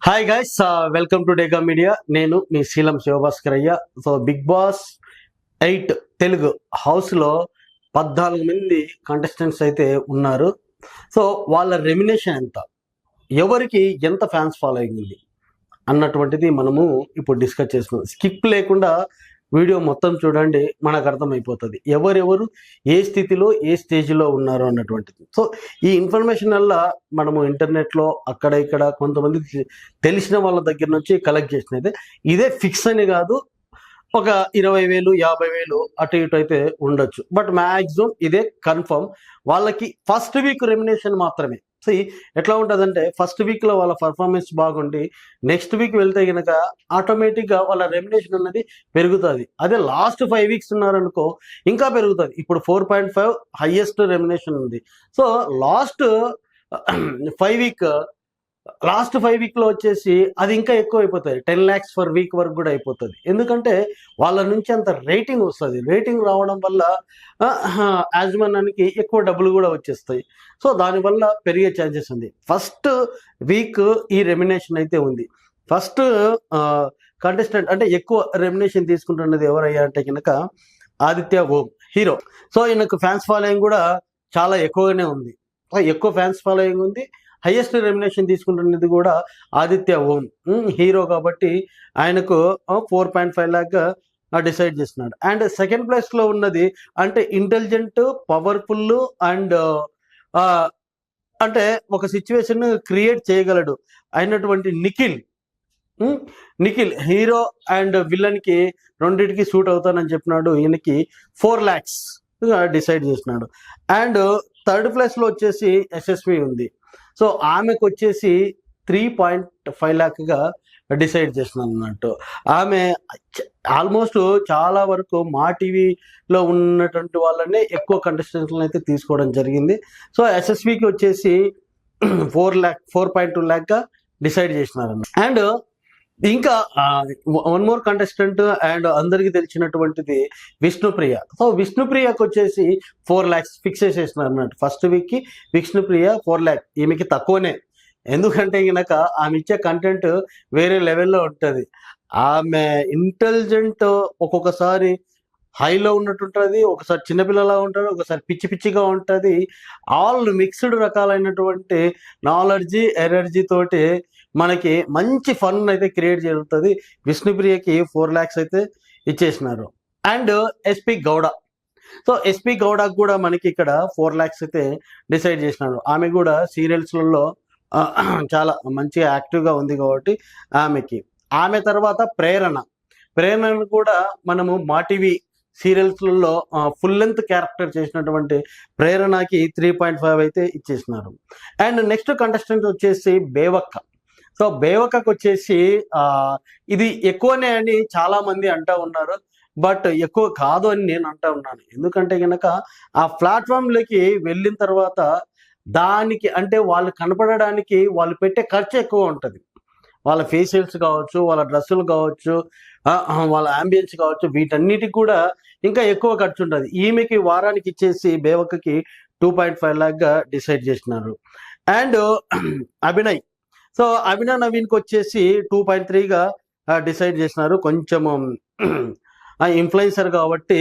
Hi guys, welcome to డేగా media. నేను మీ శీలం శివభాస్కరయ్య. So big boss 8 Telugu హౌస్లో 14 మంది కంటెస్టెంట్స్ అయితే ఉన్నారు. సో వాళ్ళ రెమ్యునేషన్ ఎంత, ఎవరికి ఎంత ఫ్యాన్స్ ఫాలోయింగ్ ఉంది అన్నటువంటిది మనము ఇప్పుడు డిస్కస్ చేసుకుందాం. స్కిప్ లేకుండా వీడియో మొత్తం చూడండి, మనకు అర్థమైపోతుంది ఎవరెవరు ఏ స్థితిలో ఏ స్టేజ్లో ఉన్నారు అన్నటువంటిది. సో ఈ ఇన్ఫర్మేషన్ వల్ల మనము ఇంటర్నెట్లో అక్కడ ఇక్కడ కొంతమంది తెలిసిన వాళ్ళ దగ్గర నుంచి కలెక్ట్ చేసినది. ఇదే ఫిక్స్ అని కాదు, ఒక 20,000 50,000 అటు ఇటు అయితే ఉండొచ్చు, బట్ మ్యాక్సిమం ఇదే కన్ఫర్మ్. వాళ్ళకి ఫస్ట్ వీక్ రెమ్యునేషన్ మాత్రమే. సో ఎట్లా ఉంటుందంటే, ఫస్ట్ వీక్లో వాళ్ళ పర్ఫార్మెన్స్ బాగుండి నెక్స్ట్ వీక్ వెళ్తే కనుక ఆటోమేటిక్గా వాళ్ళ రెమ్యునేషన్ అన్నది పెరుగుతుంది. అదే లాస్ట్ 5 వీక్స్ ఉన్నారనుకో ఇంకా పెరుగుతుంది. ఇప్పుడు 4.5 హైయెస్ట్ రెమ్యునేషన్ ఉంది. సో లాస్ట్ 5 వీక్లో వచ్చేసి అది ఇంకా ఎక్కువ అయిపోతుంది. 10 lakhs ఫర్ వీక్ వరకు కూడా అయిపోతుంది. ఎందుకంటే వాళ్ళ నుంచి అంత రేటింగ్ వస్తుంది. రేటింగ్ రావడం వల్ల యాజమాన్యానికి ఎక్కువ డబ్బులు కూడా వచ్చేస్తాయి. సో దానివల్ల పెరిగే ఛాన్సెస్ ఉంది. ఫస్ట్ వీక్ ఈ రెమ్యునేషన్ అయితే ఉంది. ఫస్ట్ కంటెస్టెంట్ అంటే ఎక్కువ రెమ్యునేషన్ తీసుకుంటున్నది ఎవరయ్యా అంటే కనుక ఆదిత్య ఓం, హీరో. సో ఈయనకు ఫ్యాన్స్ ఫాలోయింగ్ కూడా చాలా ఎక్కువగానే ఉంది. ఎక్కువ ఫ్యాన్స్ ఫాలోయింగ్ ఉంది. హైయెస్ట్ రెమ్యునేషన్ తీసుకుంటున్నది కూడా ఆదిత్య ఓం, హీరో కాబట్టి ఆయనకు 4.5 lakh డిసైడ్ చేస్తున్నాడు. అండ్ సెకండ్ ప్లేస్లో ఉన్నది అంటే ఇంటెలిజెంట్, పవర్ఫుల్ అండ్ అంటే ఒక సిచ్యువేషన్ క్రియేట్ చేయగలడు అయినటువంటి నిఖిల్ హీరో అండ్ విలన్కి రెండింటికి సూట్ అవుతానని చెప్పినాడు. ఈయనకి 4 lakhs డిసైడ్ చేసినాడు. అండ్ థర్డ్ ప్లేస్లో వచ్చేసి యశస్వి ఉంది. సో ఆమెకు వచ్చేసి 3.5 lakh డిసైడ్ చేసినాను అన్నట్టు. ఆమె ఆల్మోస్ట్ చాలా వరకు మా టీవీలో ఉన్నటువంటి వాళ్ళనే ఎక్కువ కంటెస్టెంట్లను అయితే తీసుకోవడం జరిగింది. సో ఎస్ఎస్వికి వచ్చేసి 4.2 lakh డిసైడ్ చేసినారు. అండ్ ఇంకా వన్ మోర్ కంటెస్టెంట్ అండ్ అందరికీ తెలిసినటువంటిది విష్ణుప్రియ. సో విష్ణుప్రియకు వచ్చేసి 4 lakhs ఫిక్స్ చేసేసినారు అన్నట్టు. ఫస్ట్ వీక్కి విష్ణుప్రియ 4 lakh. ఈమెకి తక్కువనే, ఎందుకంటే కనుక ఆమె ఇచ్చే కంటెంట్ వేరే లెవెల్లో ఉంటుంది. ఆమె ఇంటెలిజెంట్, ఒక్కొక్కసారి హైలో ఉన్నట్టుంటుంది, ఒకసారి చిన్నపిల్లలా ఉంటుంది, ఒకసారి పిచ్చి పిచ్చిగా ఉంటుంది. ఆల్ మిక్స్డ్ రకాలైనటువంటి నాలెడ్జీ ఎనర్జీ తోటి మనకి మంచి ఫన్ అయితే క్రియేట్ జరుగుతుంది. విష్ణుప్రియకి 4 lakhs అయితే ఇచ్చేసినారు. And SP Gowda. So SP గౌడకు కూడా మనకి ఇక్కడ 4 lakhs అయితే డిసైడ్ చేసినారు. ఆమె కూడా సీరియల్స్లలో చాలా మంచిగా యాక్టివ్గా ఉంది కాబట్టి ఆమె తర్వాత ప్రేరణను కూడా మనము మా టీవీ సీరియల్స్లలో ఫుల్ లెంత్ క్యారెక్టర్ చేసినటువంటి ప్రేరణకి 3.5 అయితే ఇచ్చేసినారు. అండ్ నెక్స్ట్ కంటెస్టెంట్ వచ్చేసి బేవక్క. సో బేవక్కకు వచ్చేసి ఇది ఎక్కువనే అని చాలా మంది అంటూ ఉన్నారు, బట్ ఎక్కువ కాదు అని నేను అంటూ ఉన్నాను. ఎందుకంటే కనుక ఆ ప్లాట్ఫామ్లోకి వెళ్ళిన తర్వాత దానికి అంటే వాళ్ళు కనపడడానికి వాళ్ళు పెట్టే ఖర్చు ఎక్కువ ఉంటుంది. వాళ్ళ ఫేషియల్స్ కావచ్చు, వాళ్ళ డ్రెస్సులు కావచ్చు, వాళ్ళ అంబియన్స్ కావచ్చు, వీటన్నిటికి కూడా ఇంకా ఎక్కువ ఖర్చు ఉంటుంది. ఈమెకి వారానికి ఇచ్చేసి బేవక్కకి 2.5 lakh డిసైడ్ చేసినారు. అండ్ అభినయ్. సో అభినవ్ నవీన్కి వచ్చేసి 2.3 డిసైడ్ చేసినారు. కొంచెం ఇన్ఫ్లుయెన్సర్ కాబట్టి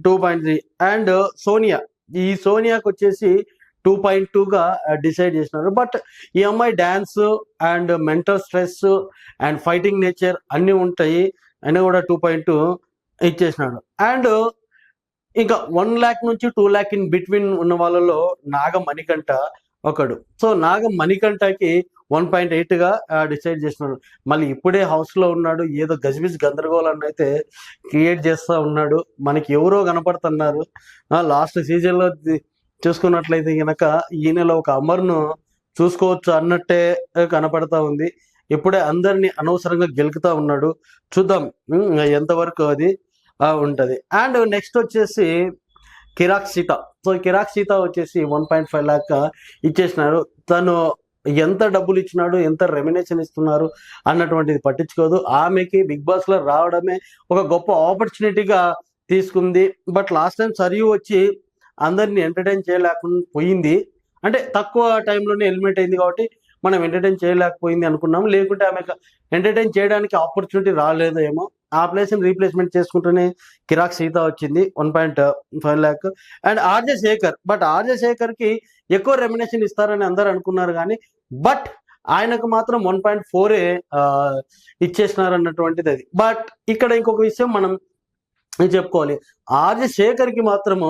2.3. అండ్ సోనియాకి వచ్చేసి 2.2 డిసైడ్ చేసినారు. బట్ ఈ అమ్మాయి dance and mental stress and fighting nature అన్నీ ఉంటాయి, అయినా కూడా 2.2 ఇచ్చేసినాడు. అండ్ ఇంకా 1 lakh నుంచి 2 lakh ఇన్ బిట్వీన్ ఉన్న వాళ్ళలో నాగమణికంఠ ఒకడు. సో నాగమణికంఠకి 1.8 డిసైడ్ చేస్తున్నాడు. మళ్ళీ ఇప్పుడే హౌస్లో ఉన్నాడు, ఏదో గజిబిజి గందరగోళాన్ని అయితే క్రియేట్ చేస్తూ ఉన్నాడు. మనకి ఎవరో కనపడుతున్నారు. లాస్ట్ సీజన్లో చూసుకున్నట్లయితే కనుక ఈయనలో ఒక అమర్ను చూసుకోవచ్చు అన్నట్టే కనపడతా ఉంది. ఇప్పుడే అందరినీ అనవసరంగా గెలుకుతా ఉన్నాడు. చూద్దాం ఎంతవరకు అది ఉంటుంది. అండ్ నెక్స్ట్ వచ్చేసి కిరాక్ సీత. సో కిరాక్ సీత వచ్చేసి 1.5 lakh ఇచ్చేసినారు. తను ఎంత డబ్బులు ఇచ్చినాడు, ఎంత రెమ్యునేషన్ ఇస్తున్నారు అన్నటువంటిది పట్టించుకోదు. ఆమెకి బిగ్ బాస్లో రావడమే ఒక గొప్ప ఆపర్చునిటీగా తీసుకుంది. బట్ లాస్ట్ టైం సరియు వచ్చి అందరినీ ఎంటర్టైన్ చేయలేకుండా పోయింది. అంటే తక్కువ టైంలోనే ఎలిమినేట్ అయింది కాబట్టి మనం ఎంటర్టైన్ చేయలేకపోయింది అనుకున్నాం, లేకుంటే ఆమెకు ఎంటర్టైన్ చేయడానికి ఆపర్చునిటీ రాలేదేమో. ఆ ప్లేస్ని రీప్లేస్మెంట్ చేసుకుంటూనే కిరాక్ సీత వచ్చింది 1.5 lakh. And RJ Shekhar, but RJ శేఖర్కి ఎక్కువ రెమ్యునేషన్ ఇస్తారని అందరు అనుకున్నారు, కానీ బట్ ఆయనకు మాత్రం 1.4 ఇచ్చేసినారు అన్నటువంటిది అది. బట్ ఇక్కడ ఇంకొక విషయం మనం చెప్పుకోవాలి, ఆర్జే శేఖర్కి మాత్రము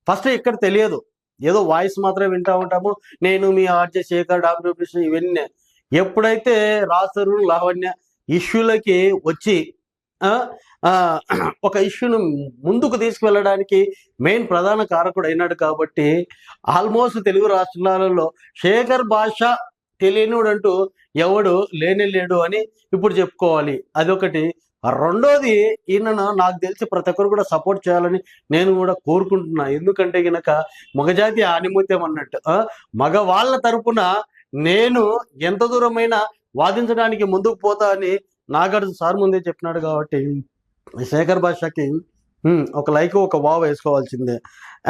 ఫస్ట్ ఇక్కడ తెలియదు, ఏదో వాయిస్ మాత్రం వింటా ఉంటాము, నేను మీ ఆర్జే శేఖర్ డాక్టర్ ఇవన్నీ. ఎప్పుడైతే రాసరు లావణ్య ఇష్యూలకి వచ్చి ఒక ఇష్యూను ముందుకు తీసుకువెళ్ళడానికి మెయిన్ ప్రధాన కారకుడు అయినాడు కాబట్టి ఆల్మోస్ట్ తెలుగు రాష్ట్రాలలో శేఖర్ భాష తెలియనుడు అంటూ ఎవడు లేడు అని ఇప్పుడు చెప్పుకోవాలి. అదొకటి. రెండోది, ఈయనను నాకు తెలిసి ప్రతి ఒక్కరు కూడా సపోర్ట్ చేయాలని నేను కూడా కోరుకుంటున్నా. ఎందుకంటే గనక మగజాతి ఆనిముత్యం అన్నట్టు మగవాళ్ళ తరపున నేను ఎంత దూరమైనా వాదించడానికి ముందుకు పోతా అని నాగార్జున సార్ ముందే చెప్పినాడు. కాబట్టి శేఖర్ భాషకి ఒక లైక్ ఒక వావ్ వేసుకోవాల్సిందే.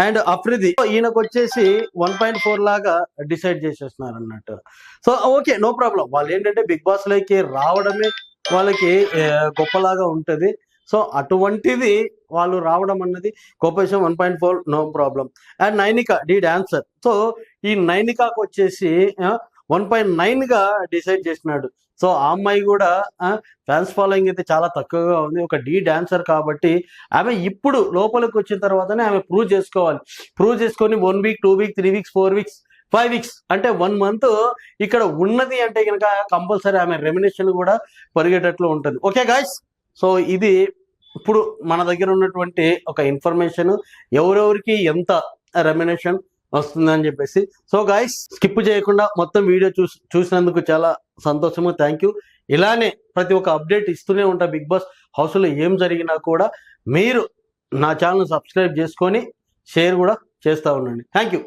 అండ్ అఫ్రిది ఈయనకు వచ్చేసి 1.4 లాగా డిసైడ్ చేసేస్తున్నారు అన్నట్టు. So okay, no problem. వాళ్ళు ఏంటంటే బిగ్ బాస్ లోకి రావడమే వాళ్ళకి గొప్పలాగా ఉంటుంది. సో అటువంటిది వాళ్ళు రావడం అన్నది గొప్ప విషయం. 1.4 no problem. And Nainika the dancer, so ఈ నైనికాకు వచ్చేసి 1.9గా డిసైడ్ చేసినాడు. సో ఆ అమ్మాయి కూడా ఫ్యాన్స్ ఫాలోయింగ్ అయితే చాలా తక్కువగా ఉంది. ఒక డి డాన్సర్ కాబట్టి ఆమె ఇప్పుడు లోపలికి వచ్చిన తర్వాతనే ఆమె ప్రూవ్ చేసుకోవాలి. ప్రూవ్ చేసుకొని 1 week 2 weeks 3 weeks 4 weeks 5 weeks అంటే 1 month ఇక్కడ ఉన్నది అంటే కనుక కంపల్సరీ ఆమె రెమ్యునేషన్ కూడా పెరిగేటట్లు ఉంటుంది. ఓకే గాయ్స్, సో ఇది ఇప్పుడు మన దగ్గర ఉన్నటువంటి ఒక ఇన్ఫర్మేషన్, ఎవరెవరికి ఎంత రెమ్యునేషన్ వస్తుందని చెప్పేసి. సో గాయ్స్, స్కిప్ చేయకుండా మొత్తం వీడియో చూసినందుకు చాలా సంతోషము, థ్యాంక్ యూ. ఇలానే ప్రతి ఒక్క అప్డేట్ ఇస్తూనే ఉంటా. బిగ్ బాస్ హౌస్లో ఏం జరిగినా కూడా మీరు నా ఛానల్ సబ్స్క్రైబ్ చేసుకొని షేర్ కూడా చేస్తూ ఉండండి. Thank you.